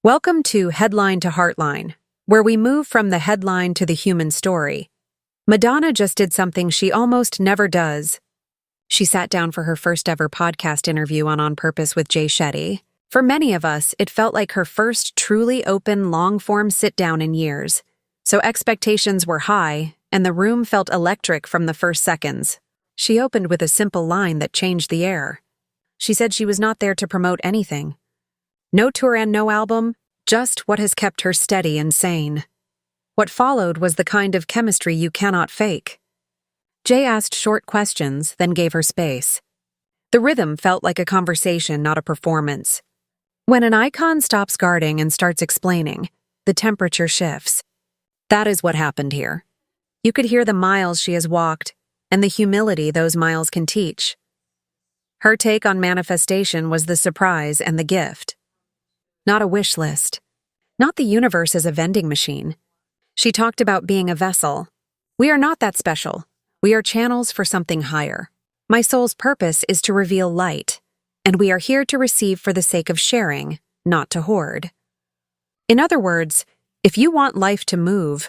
Welcome to Headline to Heartline, where we move from the headline to the human story. Madonna just did something she almost never does. She sat down for her first ever podcast interview on Purpose with Jay Shetty. For many of us, it felt like her first truly open, long-form sit-down in years. So expectations were high, and the room felt electric from the first seconds. She opened with a simple line that changed the air. She said she was not there to promote anything. No tour and no album, just what has kept her steady and sane. What followed was the kind of chemistry you cannot fake. Jay asked short questions, then gave her space. The rhythm felt like a conversation, not a performance. When an icon stops guarding and starts explaining, the temperature shifts. That is what happened here. You could hear the miles she has walked, and the humility those miles can teach. Her take on manifestation was the surprise and the gift. Not a wish list. Not the universe as a vending machine. She talked about being a vessel. We are not that special. We are channels for something higher. My soul's purpose is to reveal light, and we are here to receive for the sake of sharing, not to hoard. In other words, if you want life to move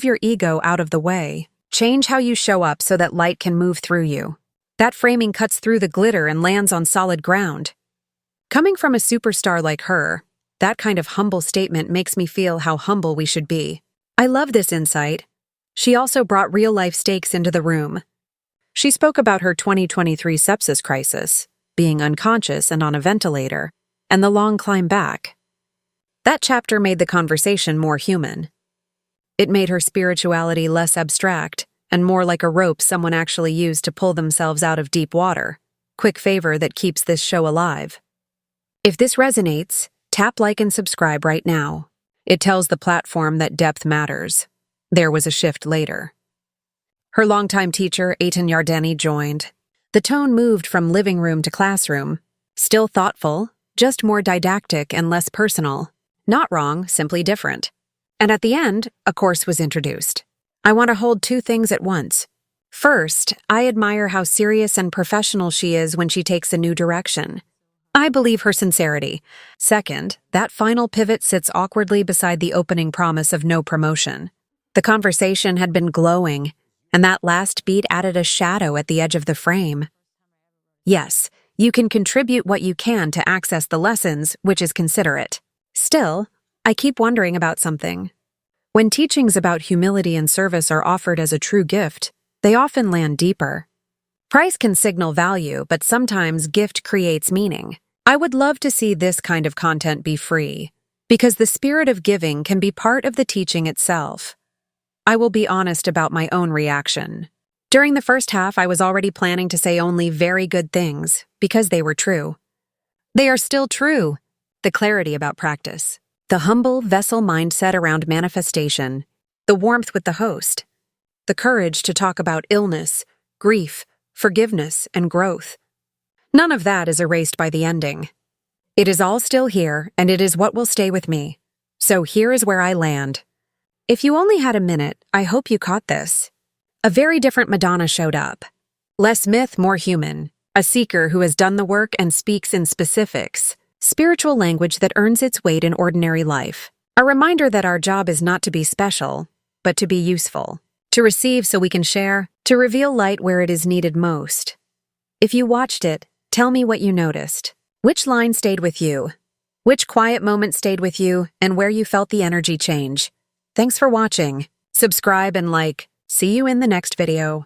your ego out of the way. Change how you show up so that light can move through you. That framing cuts through the glitter and lands on solid ground. Coming from a superstar like her, that kind of humble statement makes me feel how humble we should be. I love this insight. She also brought real-life stakes into the room. She spoke about her 2023 sepsis crisis, being unconscious and on a ventilator, and the long climb back. That chapter made the conversation more human. It made her spirituality less abstract and more like a rope someone actually used to pull themselves out of deep water. Quick favor that keeps this show alive. If this resonates, tap like and subscribe right now. It tells the platform that depth matters. There was a shift later. Her longtime teacher, Yardeni, joined. The tone moved from living room to classroom. Still thoughtful, just more didactic and less personal. Not wrong, simply different. And at the end, a course was introduced. I want to hold two things at once. First, I admire how serious and professional she is when she takes a new direction. I believe her sincerity. Second, that final pivot sits awkwardly beside the opening promise of no promotion. The conversation had been glowing, and that last beat added a shadow at the edge of the frame. Yes, you can contribute what you can to access the lessons, which is considerate. Still, I keep wondering about something. When teachings about humility and service are offered as a true gift, they often land deeper. Price can signal value, but sometimes gift creates meaning. I would love to see this kind of content be free, because the spirit of giving can be part of the teaching itself. I will be honest about my own reaction. During the first half, I was already planning to say only very good things, because they were true. They are still true. The clarity about practice, the humble vessel mindset around manifestation, the warmth with the host, the courage to talk about illness, grief, forgiveness, and growth. None of that is erased by the ending. It is all still here, and it is what will stay with me. So here is where I land. If you only had a minute, I hope you caught this. A very different Madonna showed up. Less myth, more human. A seeker who has done the work and speaks in specifics. Spiritual language that earns its weight in ordinary life. A reminder that our job is not to be special, but to be useful. To receive so we can share, to reveal light where it is needed most. If you watched it, tell me what you noticed. Which line stayed with you? Which quiet moment stayed with you, and where you felt the energy change? Thanks for watching. Subscribe and like. See you in the next video.